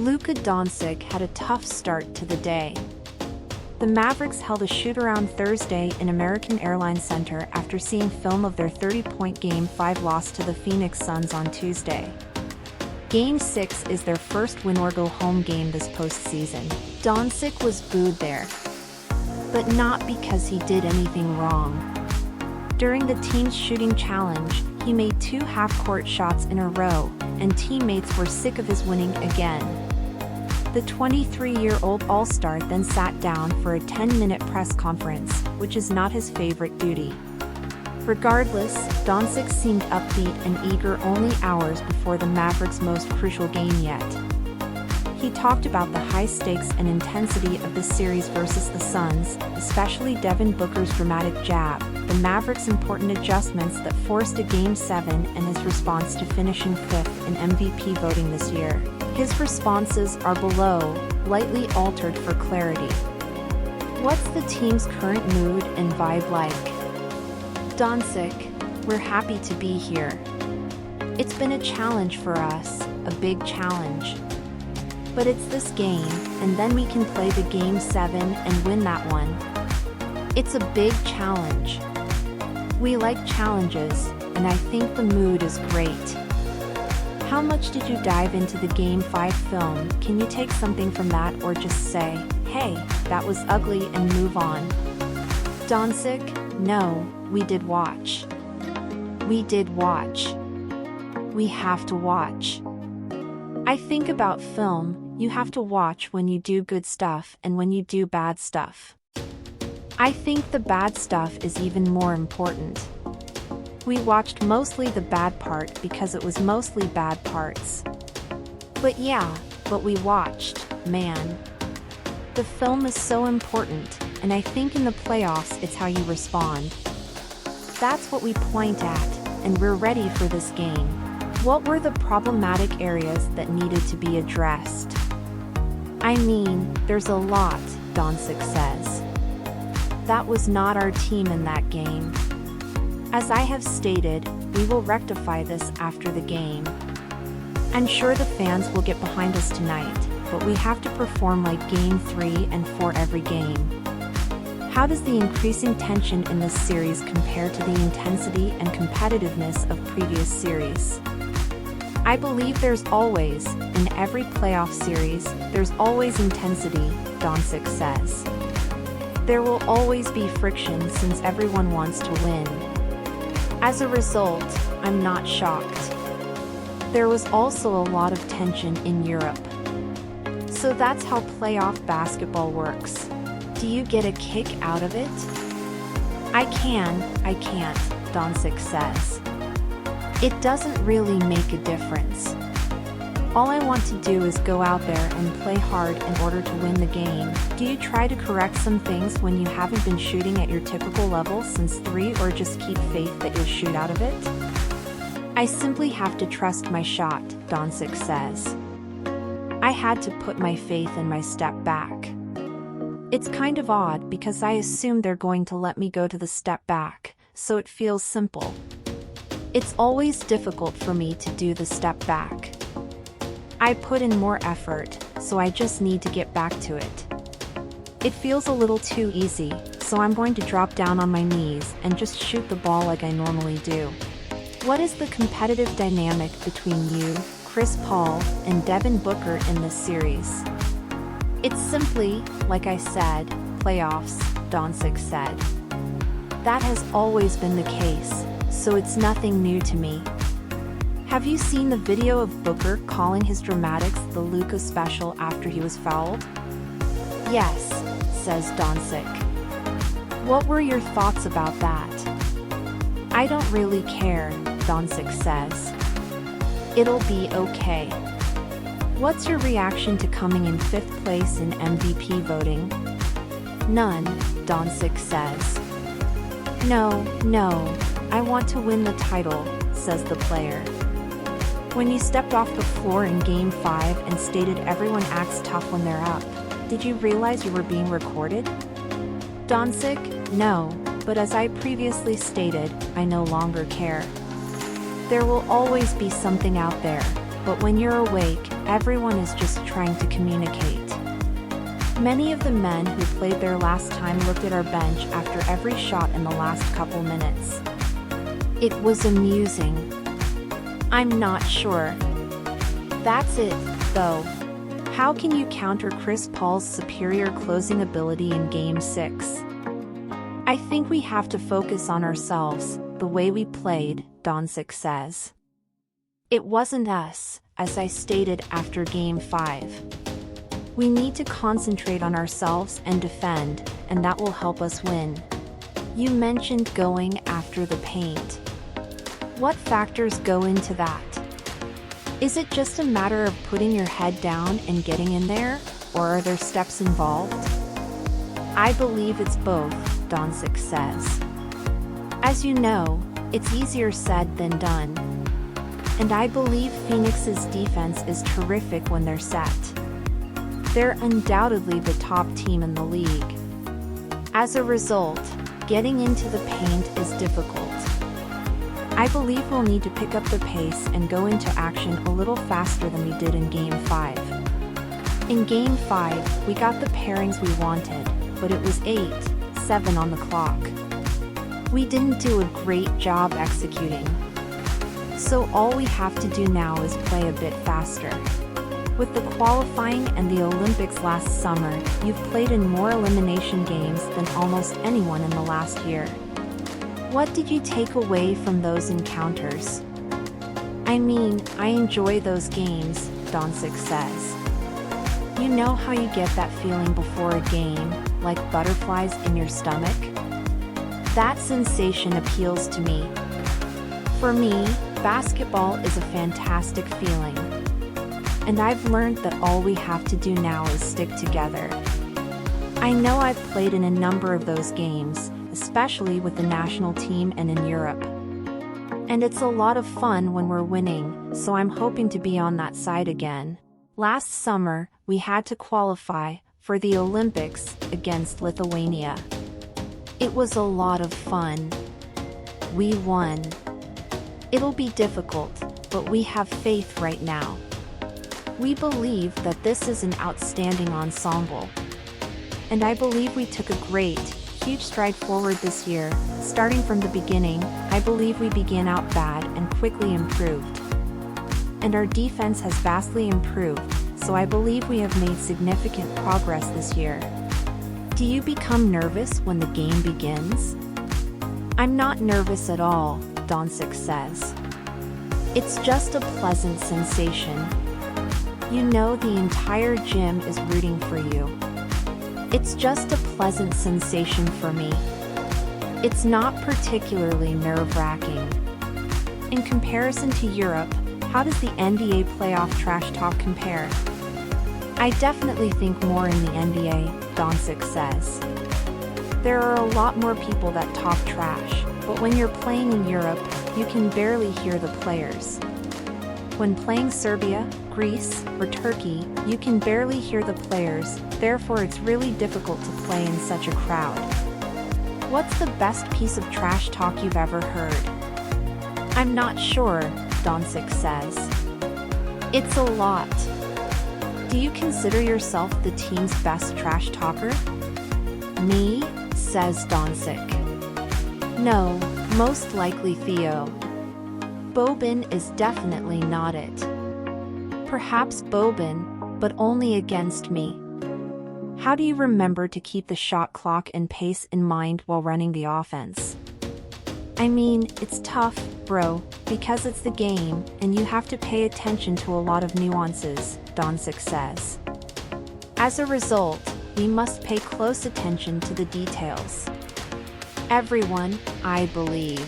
Luka Doncic had a tough start to the day. The Mavericks held a shoot-around Thursday in American Airlines Center after seeing film of their 30-point Game 5 loss to the Phoenix Suns on Tuesday. Game 6 is their first win-or-go-home game this postseason. Doncic was booed there, but not because he did anything wrong. During the team's shooting challenge, he made 2 half-court shots in a row, and teammates were sick of his winning again. The 23-year-old All-Star then sat down for a 10-minute press conference, which is not his favorite duty. Regardless, Doncic seemed upbeat and eager only hours before the Mavericks' most crucial game yet. He talked about the high stakes and intensity of the series versus the Suns, especially Devin Booker's dramatic jab, the Mavericks' important adjustments that forced a Game 7 and his response to finishing 5th in MVP voting this year. His responses are below, lightly altered for clarity. What's the team's current mood and vibe like? Doncic, we're happy to be here. It's been a challenge for us, a big challenge. But it's this game, and then we can play the Game 7 and win that one. It's a big challenge. We like challenges, and I think the mood is great. How much did you dive into the Game 5 film? Can you take something from that or just say, hey, that was ugly and move on? Doncic, no, we did watch. We did watch. We have to watch. I think about film, you have to watch when you do good stuff and when you do bad stuff. I think the bad stuff is even more important. We watched mostly the bad part because it was mostly bad parts. But we watched, man. The film is so important, and I think in the playoffs it's how you respond. That's what we point at, and we're ready for this game. What were the problematic areas that needed to be addressed? I mean, there's a lot, Doncic says. That was not our team in that game. As I have stated, we will rectify this after the game. I'm sure the fans will get behind us tonight, but we have to perform like Game 3 and 4 every game. How does the increasing tension in this series compare to the intensity and competitiveness of previous series? I believe there's always, in every playoff series, there's always intensity, Doncic says. There will always be friction since everyone wants to win. As a result, I'm not shocked. There was also a lot of tension in Europe. So that's how playoff basketball works. Do you get a kick out of it? I can't, Doncic says. It doesn't really make a difference. All I want to do is go out there and play hard in order to win the game. Do you try to correct some things when you haven't been shooting at your typical level since 3 or just keep faith that you'll shoot out of it? I simply have to trust my shot, Doncic says. I had to put my faith in my step back. It's kind of odd because I assume they're going to let me go to the step back, so it feels simple. It's always difficult for me to do the step back. I put in more effort, so I just need to get back to it. It feels a little too easy, so I'm going to drop down on my knees and just shoot the ball like I normally do. What is the competitive dynamic between you, Chris Paul, and Devin Booker in this series? It's simply, like I said, playoffs, Doncic said. That has always been the case, so it's nothing new to me. Have you seen the video of Booker calling his dramatics the Luka special after he was fouled? Yes, says Doncic. What were your thoughts about that? I don't really care, Doncic says. It'll be okay. What's your reaction to coming in 5th place in MVP voting? None, Doncic says. No, I want to win the title, says the player. When you stepped off the floor in Game 5 and stated everyone acts tough when they're up, did you realize you were being recorded? Doncic, no, but as I previously stated, I no longer care. There will always be something out there, but when you're awake, everyone is just trying to communicate. Many of the men who played there last time looked at our bench after every shot in the last couple minutes. It was amusing. I'm not sure. That's it, though. How can you counter Chris Paul's superior closing ability in Game 6? I think we have to focus on ourselves, the way we played, Doncic says. It wasn't us, as I stated after Game 5. We need to concentrate on ourselves and defend, and that will help us win. You mentioned going after the paint. What factors go into that? Is it just a matter of putting your head down and getting in there, or are there steps involved? I believe it's both, Doncic says. As you know, it's easier said than done. And I believe Phoenix's defense is terrific when they're set. They're undoubtedly the top team in the league. As a result, getting into the paint is difficult. I believe we'll need to pick up the pace and go into action a little faster than we did in Game 5. In Game 5, we got the pairings we wanted, but it was 8-7 on the clock. We didn't do a great job executing. So all we have to do now is play a bit faster. With the qualifying and the Olympics last summer, you've played in more elimination games than almost anyone in the last year. What did you take away from those encounters? I mean, I enjoy those games, Doncic says. You know how you get that feeling before a game, like butterflies in your stomach? That sensation appeals to me. For me, basketball is a fantastic feeling. And I've learned that all we have to do now is stick together. I know I've played in a number of those games, especially with the national team and in Europe. And it's a lot of fun when we're winning, so I'm hoping to be on that side again. Last summer, we had to qualify for the Olympics against Lithuania. It was a lot of fun. We won. It'll be difficult, but we have faith right now. We believe that this is an outstanding ensemble. And I believe we took a great, huge stride forward this year. Starting from the beginning, I believe we began out bad and quickly improved. And our defense has vastly improved, so I believe we have made significant progress this year. Do you become nervous when the game begins? I'm not nervous at all, Doncic says. It's just a pleasant sensation. You know the entire gym is rooting for you. It's just a pleasant sensation for me. It's not particularly nerve-wracking. In comparison to Europe, how does the NBA playoff trash talk compare? I definitely think more in the NBA, Doncic says. There are a lot more people that talk trash, but when you're playing in Europe, you can barely hear the players. When playing Serbia, Greece, or Turkey, you can barely hear the players, therefore it's really difficult to play in such a crowd. What's the best piece of trash talk you've ever heard? I'm not sure, Doncic says. It's a lot. Do you consider yourself the team's best trash talker? Me, says Doncic. No, most likely Theo. Boban is definitely not it. Perhaps Boban, but only against me. How do you remember to keep the shot clock and pace in mind while running the offense? I mean, it's tough, bro, because it's the game, and you have to pay attention to a lot of nuances, Doncic says. As a result, we must pay close attention to the details. Everyone, I believe.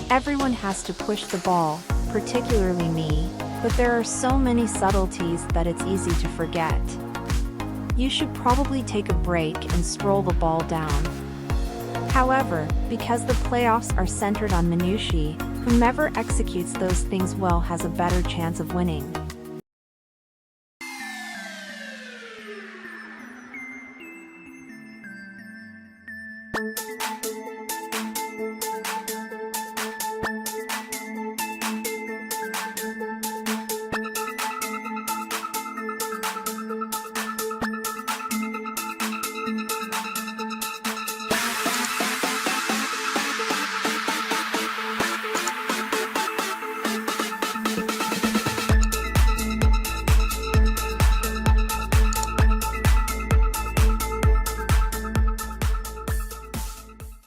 Everyone has to push the ball, particularly me, but there are so many subtleties that it's easy to forget. You should probably take a break and stroll the ball down. However, because the playoffs are centered on minutiae, whomever executes those things well has a better chance of winning.